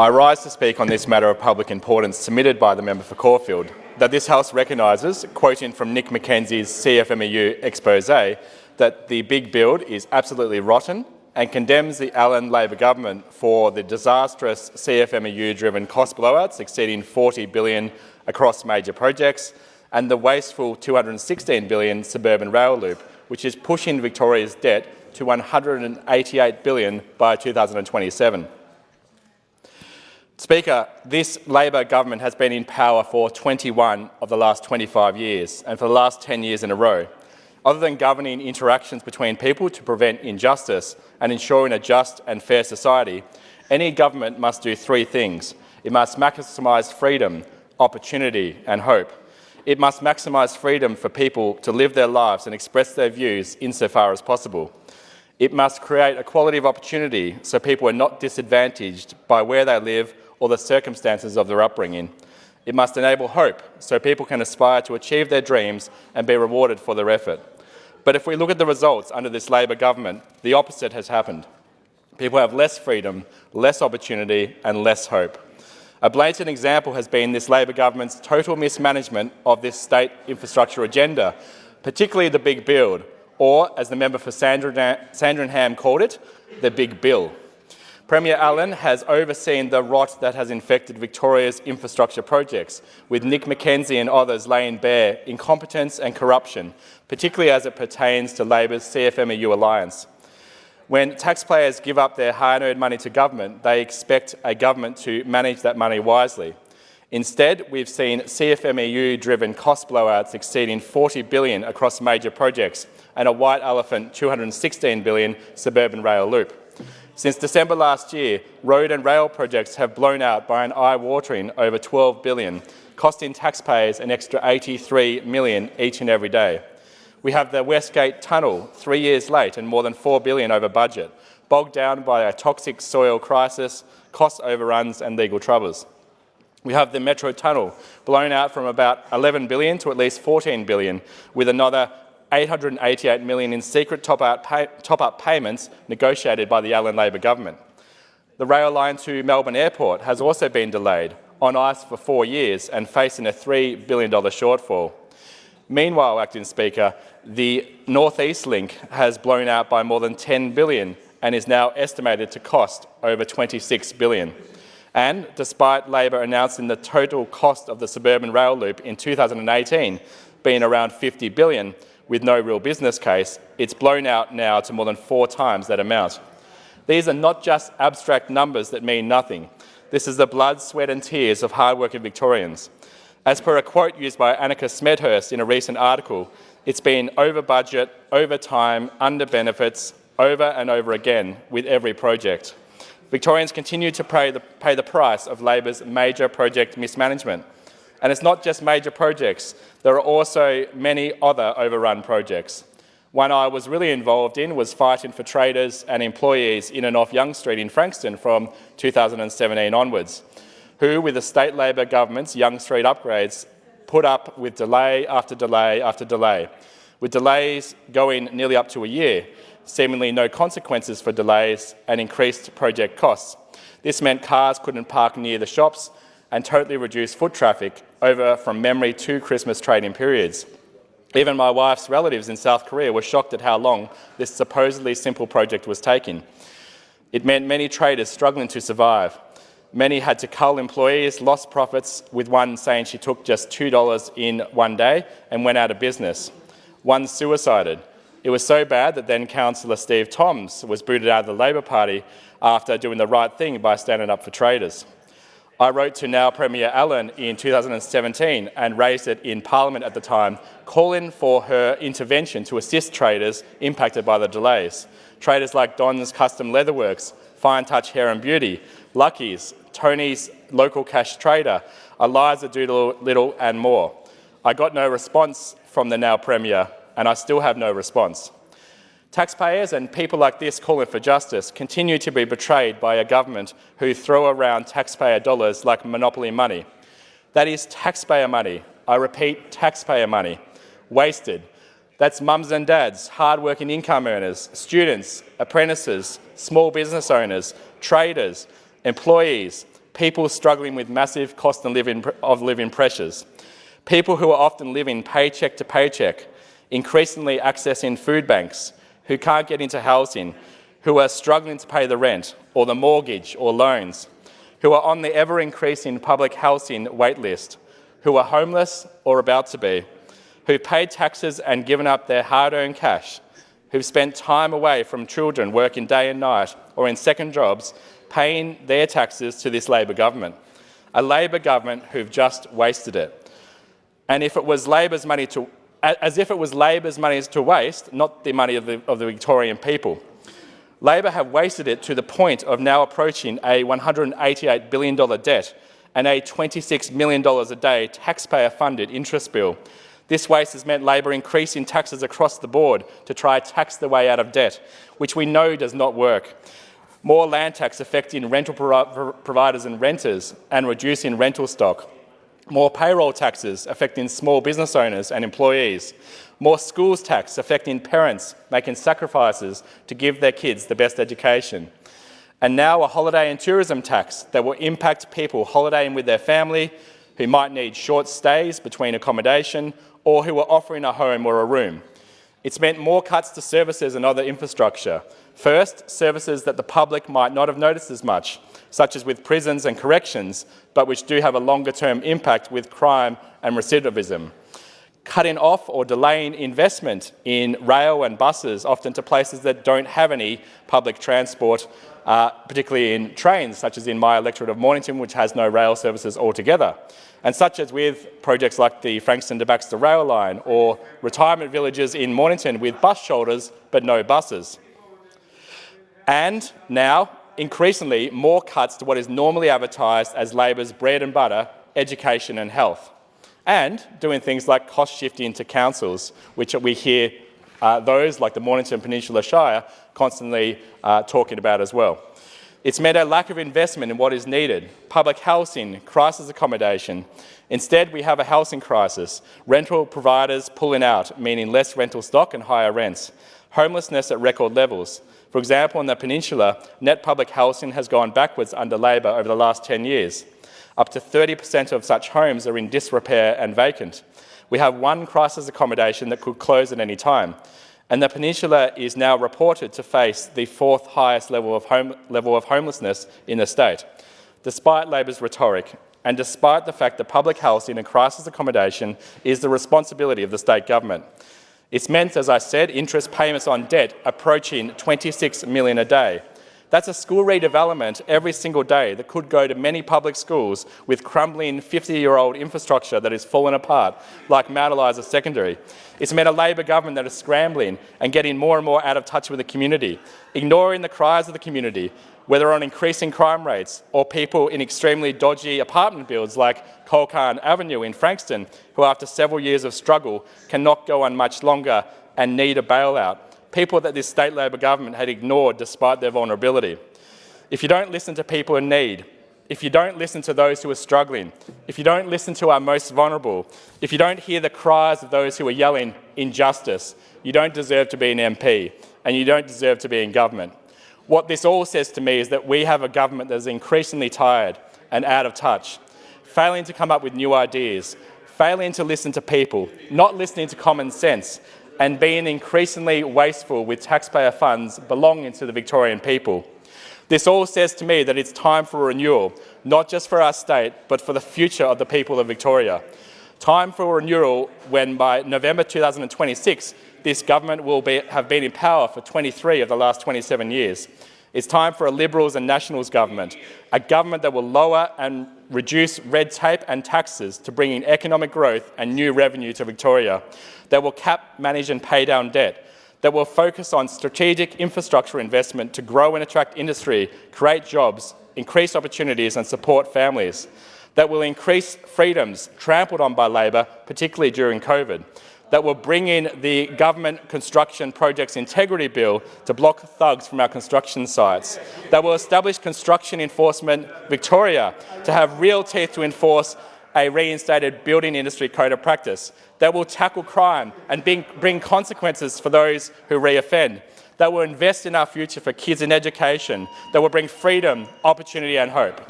I rise to speak on this matter of public importance submitted by the member for Caulfield, that this House recognises, quoting from Nick Mackenzie's CFMEU expose, that the big build is absolutely rotten and condemns the Allen Labor government for the disastrous CFMEU-driven cost blowouts exceeding $40 billion across major projects and the wasteful $216 billion suburban rail loop, which is pushing Victoria's debt to $188 billion by 2027. Speaker, this Labor government has been in power for 21 of the last 25 years and for the last 10 years in a row. Other than governing interactions between people to prevent injustice and ensuring a just and fair society, any government must do three things. It must maximise freedom, opportunity and hope. It must maximise freedom for people to live their lives and express their views insofar as possible. It must create equality of opportunity so people are not disadvantaged by where they live or the circumstances of their upbringing. It must enable hope so people can aspire to achieve their dreams and be rewarded for their effort. But if we look at the results under this Labor government, the opposite has happened. People have less freedom, less opportunity and less hope. A blatant example has been this Labor government's total mismanagement of this state infrastructure agenda, particularly the big build, or, as the member for Sandringham called it, the big bill. Premier Allen has overseen the rot that has infected Victoria's infrastructure projects, with Nick Mackenzie and others laying bare incompetence and corruption, particularly as it pertains to Labor's CFMEU alliance. When taxpayers give up their hard-earned money to government, they expect a government to manage that money wisely. Instead, we've seen CFMEU-driven cost blowouts exceeding $40 billion across major projects and a white elephant $216 billion suburban rail loop. Since December last year, road and rail projects have blown out by an eye-watering over $12 billion, costing taxpayers an extra $83 million each and every day. We have the Westgate Tunnel 3 years late and more than $4 billion over budget, bogged down by a toxic soil crisis, cost overruns and legal troubles. We have the Metro Tunnel blown out from about $11 billion to at least $14 billion, with another $888 million in secret top-up payments negotiated by the Allen Labor government. The rail line to Melbourne Airport has also been delayed, on ice for 4 years and facing a $3 billion shortfall. Meanwhile, Acting Speaker, the North East Link has blown out by more than $10 billion and is now estimated to cost over $26 billion. And despite Labor announcing the total cost of the suburban rail loop in 2018 being around $50 billion, with no real business case, it's blown out now to more than 4 times that amount. These are not just abstract numbers that mean nothing. This is the blood, sweat and tears of hard-working Victorians. As per a quote used by Annika Smedhurst in a recent article, it's been over budget, over time, under benefits, over and over again with every project. Victorians continue to pay the price of Labor's major project mismanagement. And it's not just major projects, there are also many other overrun projects. One I was really involved in was fighting for traders and employees in and off Young Street in Frankston from 2017 onwards, who, with the state Labor government's Young Street upgrades, put up with delay after delay after delay, with delays going nearly up to a year, seemingly no consequences for delays and increased project costs. This meant cars couldn't park near the shops and totally reduced foot traffic over from memory 2 Christmas trading periods. Even my wife's relatives in South Korea were shocked at how long this supposedly simple project was taking. It meant many traders struggling to survive. Many had to cull employees, lost profits, with one saying she took just $2 in one day and went out of business. One suicided. It was so bad that then Councillor Steve Toms was booted out of the Labor Party after doing the right thing by standing up for traders. I wrote to now Premier Allen in 2017 and raised it in Parliament at the time, calling for her intervention to assist traders impacted by the delays. Traders like Don's Custom Leatherworks, Fine Touch Hair and Beauty, Lucky's, Tony's Local Cash Trader, Eliza Doolittle and more. I got no response from the now Premier, and I still have no response. Taxpayers and people like this calling for justice continue to be betrayed by a government who throw around taxpayer dollars like monopoly money. That is taxpayer money. I repeat, taxpayer money. Wasted. That's mums and dads, hard-working income earners, students, apprentices, small business owners, traders, employees, people struggling with massive cost of living pressures, people who are often living paycheck to paycheck, increasingly accessing food banks, who can't get into housing, who are struggling to pay the rent or the mortgage or loans, who are on the ever-increasing public housing wait list, who are homeless or about to be, who've paid taxes and given up their hard-earned cash, who've spent time away from children working day and night or in second jobs, paying their taxes to this Labor government. A Labor government who've just wasted it. And if it was Labor's money to, as if it was Labor's money to waste, not the money of the Victorian people. Labor have wasted it to the point of now approaching a $188 billion debt and a $26 million a day taxpayer-funded interest bill. This waste has meant Labor increasing taxes across the board to try to tax the way out of debt, which we know does not work. More land tax affecting rental providers and renters and reducing rental stock. More payroll taxes affecting small business owners and employees. More schools tax affecting parents making sacrifices to give their kids the best education. And now a holiday and tourism tax that will impact people holidaying with their family, who might need short stays between accommodation, or who are offering a home or a room. It's meant more cuts to services and other infrastructure. First, services that the public might not have noticed as much, such as with prisons and corrections, but which do have a longer-term impact with crime and recidivism. Cutting off or delaying investment in rail and buses, often to places that don't have any public transport, particularly in trains, such as in my electorate of Mornington, which has no rail services altogether. And such as with projects like the Frankston to Baxter rail line or retirement villages in Mornington with bus shoulders but no buses. And now, increasingly, more cuts to what is normally advertised as Labor's bread and butter, education and health. And doing things like cost shifting to councils, which we hear those like the Mornington Peninsula Shire constantly talking about as well. It's meant a lack of investment in what is needed: public housing, crisis accommodation. Instead, we have a housing crisis, rental providers pulling out, meaning less rental stock and higher rents, homelessness at record levels. For example, on the Peninsula, net public housing has gone backwards under Labor over the last 10 years. Up to 30% of such homes are in disrepair and vacant. We have one crisis accommodation that could close at any time. And the Peninsula is now reported to face the fourth highest level of homelessness in the state. Despite Labor's rhetoric, and despite the fact that public housing and crisis accommodation is the responsibility of the state government. It's meant, as I said, interest payments on debt approaching $26 million a day. That's a school redevelopment every single day that could go to many public schools with crumbling 50-year-old infrastructure that is falling apart, like Mount Eliza Secondary. It's meant a Labor government that is scrambling and getting more and more out of touch with the community, ignoring the cries of the community, whether on increasing crime rates or people in extremely dodgy apartment builds like Colcarn Avenue in Frankston, who after several years of struggle cannot go on much longer and need a bailout. People that this state Labor government had ignored despite their vulnerability. If you don't listen to people in need, if you don't listen to those who are struggling, if you don't listen to our most vulnerable, if you don't hear the cries of those who are yelling injustice, you don't deserve to be an MP and you don't deserve to be in government. What this all says to me is that we have a government that is increasingly tired and out of touch, failing to come up with new ideas, failing to listen to people, not listening to common sense, and being increasingly wasteful with taxpayer funds belonging to the Victorian people. This all says to me that it's time for renewal, not just for our state, but for the future of the people of Victoria. Time for renewal when by November 2026, this government will have been in power for 23 of the last 27 years. It's time for a Liberals and Nationals government, a government that will lower and reduce red tape and taxes to bring in economic growth and new revenue to Victoria, that will cap, manage and pay down debt, that will focus on strategic infrastructure investment to grow and attract industry, create jobs, increase opportunities and support families, that will increase freedoms trampled on by Labor, particularly during COVID, that will bring in the Government Construction Projects Integrity Bill to block thugs from our construction sites, that will establish Construction Enforcement Victoria to have real teeth to enforce a reinstated building industry code of practice, that will tackle crime and bring consequences for those who reoffend, that will invest in our future for kids in education, that will bring freedom, opportunity and hope.